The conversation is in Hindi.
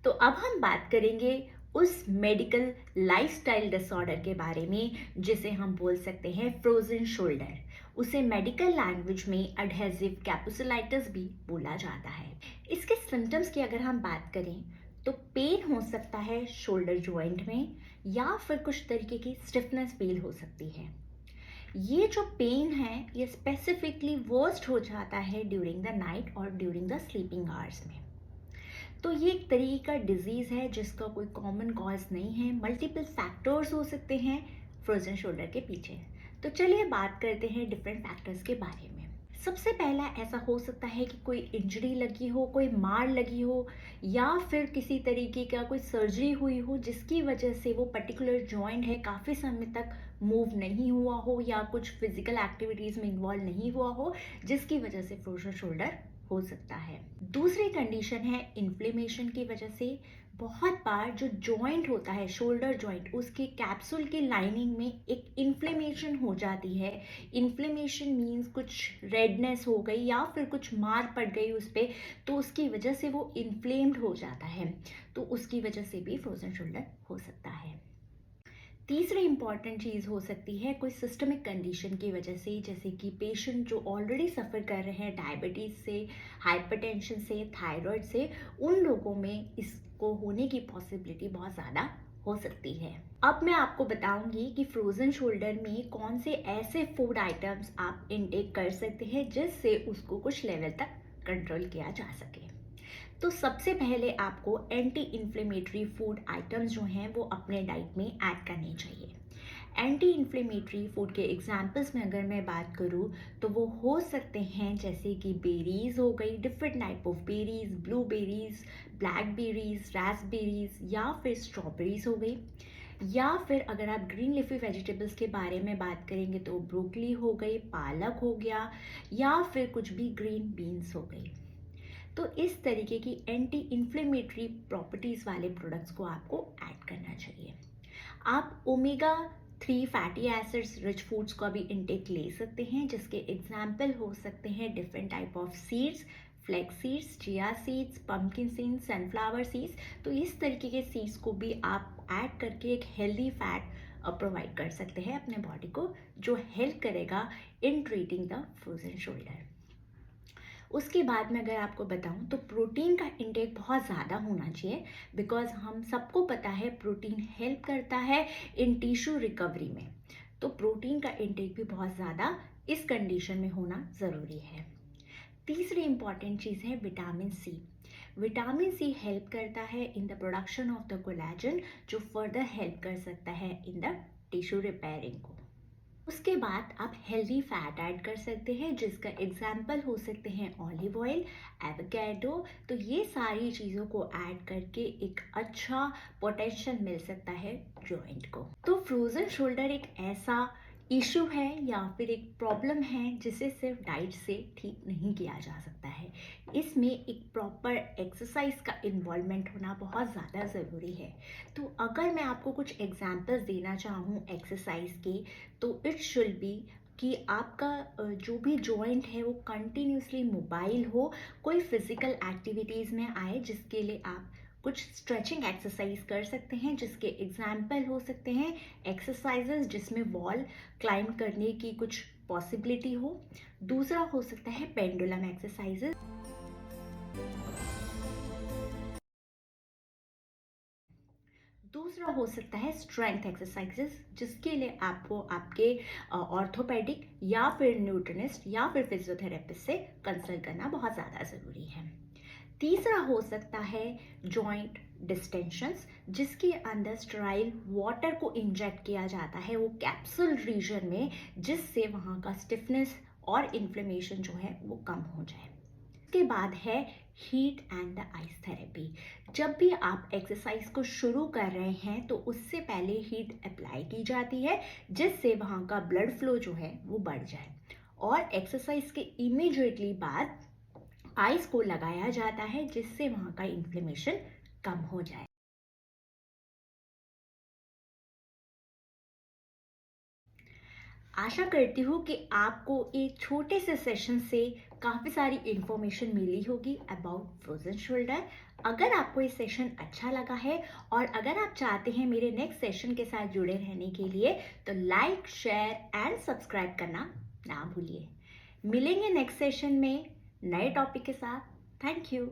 तो अब हम बात करेंगे उस मेडिकल लाइफस्टाइल डिसऑर्डर के बारे में जिसे हम बोल सकते हैं फ्रोजन शोल्डर। उसे मेडिकल लैंग्वेज में एडहेसिव कैपुसुलाइटिस भी बोला जाता है। इसके सिम्टम्स की अगर हम बात करें तो पेन हो सकता है शोल्डर जॉइंट में, या फिर कुछ तरीके की स्टिफनेस फील हो सकती है। ये जो पेन है ये स्पेसिफिकली वर्स्ट हो जाता है ड्यूरिंग द नाइट और ड्यूरिंग द स्लीपिंग आवर्स में। तो ये एक तरीके का डिजीज़ है जिसका कोई कॉमन कॉज नहीं है, मल्टीपल फैक्टर्स हो सकते हैं फ्रोजन शोल्डर के पीछे। तो चलिए बात करते हैं डिफरेंट फैक्टर्स के बारे में। सबसे पहला ऐसा हो सकता है कि कोई इंजरी लगी हो, कोई मार लगी हो, या फिर किसी तरीके का कोई सर्जरी हुई हो जिसकी वजह से वो पर्टिकुलर जॉइंट है काफ़ी समय तक मूव नहीं हुआ हो, या कुछ फिजिकल एक्टिविटीज़ में इन्वॉल्व नहीं हुआ हो जिसकी वजह से फ्रोजन शोल्डर हो सकता है। दूसरी कंडीशन है इन्फ्लेमेशन की वजह से। बहुत बार जो जॉइंट होता है शोल्डर जॉइंट, उसके कैप्सूल की लाइनिंग में एक इन्फ्लेमेशन हो जाती है। इन्फ्लेमेशन मीन्स कुछ रेडनेस हो गई या फिर कुछ मार पड़ गई उस पर, तो उसकी वजह से वो इन्फ्लेम्ड हो जाता है, तो उसकी वजह से भी फ्रोजन शोल्डर हो सकता है। तीसरी इंपॉर्टेंट चीज़ हो सकती है कोई सिस्टमिक कंडीशन की वजह से, जैसे कि पेशेंट जो ऑलरेडी सफ़र कर रहे हैं डायबिटीज़ से, हाइपरटेंशन से, थायराइड से, उन लोगों में इसको होने की पॉसिबिलिटी बहुत ज़्यादा हो सकती है। अब मैं आपको बताऊंगी कि फ्रोज़न शोल्डर में कौन से ऐसे फूड आइटम्स आप इनटेक कर सकते हैं जिससे उसको कुछ लेवल तक कंट्रोल किया जा सके। तो सबसे पहले आपको एंटी इन्फ्लेमेटरी फूड आइटम्स जो हैं वो अपने डाइट में ऐड करने चाहिए। एंटी इन्फ्लेमेटरी फूड के एग्जाम्पल्स में अगर मैं बात करूँ तो वो हो सकते हैं जैसे कि बेरीज हो गई, different type of berries, blueberries, blackberries, raspberries, या फिर स्ट्रॉबेरीज हो गई। या फिर अगर आप ग्रीन लिफी वेजिटेबल्स के बारे में बात करेंगे तो ब्रोकली हो गई, पालक हो गया, या फिर कुछ भी ग्रीन बीन्स हो गई। तो इस तरीके की एंटी इन्फ्लेमेटरी प्रॉपर्टीज़ वाले प्रोडक्ट्स को आपको ऐड करना चाहिए। आप omega 3 fatty acids rich foods का भी इंटेक ले सकते हैं, जिसके एग्जाम्पल हो सकते हैं different type of seeds, flax seeds, chia seeds, pumpkin seeds, sunflower seeds. तो इस तरीके के सीड्स को भी आप ऐड करके एक हेल्दी फैट प्रोवाइड कर सकते हैं अपने बॉडी को, जो हेल्प करेगा इन ट्रीटिंग द फ्रोजन शोल्डर। उसके बाद में अगर आपको बताऊं तो प्रोटीन का इंटेक बहुत ज़्यादा होना चाहिए, बिकॉज हम सबको पता है प्रोटीन हेल्प करता है इन टिश्यू रिकवरी में। तो प्रोटीन का इंटेक भी बहुत ज़्यादा इस कंडीशन में होना ज़रूरी है। तीसरी इंपॉर्टेंट चीज़ है vitamin C. Vitamin C help करता है in the production of the collagen, जो फर्दर हेल्प कर सकता है इन द टिश्यू रिपेयरिंग को। उसके बाद आप हेल्दी फैट ऐड कर सकते हैं, जिसका एग्जाम्पल हो सकते हैं ऑलिव ऑयल, एवोकेडो। तो ये सारी चीज़ों को ऐड करके एक अच्छा पोटेंशियल मिल सकता है जॉइंट को। तो फ्रोजन शोल्डर एक ऐसा इशू है या फिर एक प्रॉब्लम है जिसे सिर्फ डाइट से ठीक नहीं किया जा सकता है। इसमें एक प्रॉपर एक्सरसाइज का इन्वॉल्वमेंट होना बहुत ज़्यादा ज़रूरी है। तो अगर मैं आपको कुछ एग्जांपल्स देना चाहूँ एक्सरसाइज के, तो इट शुड बी कि आपका जो भी जॉइंट है वो कंटिन्यूसली मोबाइल हो, कोई फिजिकल एक्टिविटीज़ में आए, जिसके लिए आप कुछ स्ट्रेचिंग एक्सरसाइज कर सकते हैं, जिसके एग्जाम्पल हो सकते हैं एक्सरसाइजेस जिसमें वॉल क्लाइंब करने की कुछ पॉसिबिलिटी हो। दूसरा हो सकता है पेंडुलम एक्सरसाइजेस। दूसरा हो सकता है स्ट्रेंथ एक्सरसाइजेस, जिसके लिए आपको आपके ऑर्थोपेडिक या फिर न्यूट्रिनिस्ट या फिर फिजियोथेरेपिस्ट से कंसल्ट करना बहुत ज़्यादा ज़रूरी है। तीसरा हो सकता है जॉइंट डिस्टेंशंस, जिसके अंदर स्टेराइल वाटर को इंजेक्ट किया जाता है वो कैप्सूल रीजन में, जिससे वहाँ का स्टिफनेस और इन्फ्लेमेशन जो है वो कम हो जाए। उसके बाद है heat and the ice therapy. जब भी आप एक्सरसाइज को शुरू कर रहे हैं तो उससे पहले हीट अप्लाई की जाती है, जिससे वहाँ का ब्लड फ्लो जो है वो बढ़ जाए, और एक्सरसाइज के इमीडिएटली बाद आइस को लगाया जाता है, जिससे वहाँ का इन्फ्लेमेशन कम हो जाए। आशा करती हूँ कि आपको एक छोटे से सेशन से काफ़ी सारी इन्फॉर्मेशन मिली होगी अबाउट फ्रोजन शोल्डर। अगर आपको ये सेशन अच्छा लगा है और अगर आप चाहते हैं मेरे नेक्स्ट सेशन के साथ जुड़े रहने के लिए, तो लाइक, शेयर एंड सब्सक्राइब करना ना भूलिए। मिलेंगे नेक्स्ट सेशन में नए टॉपिक के साथ। Thank you.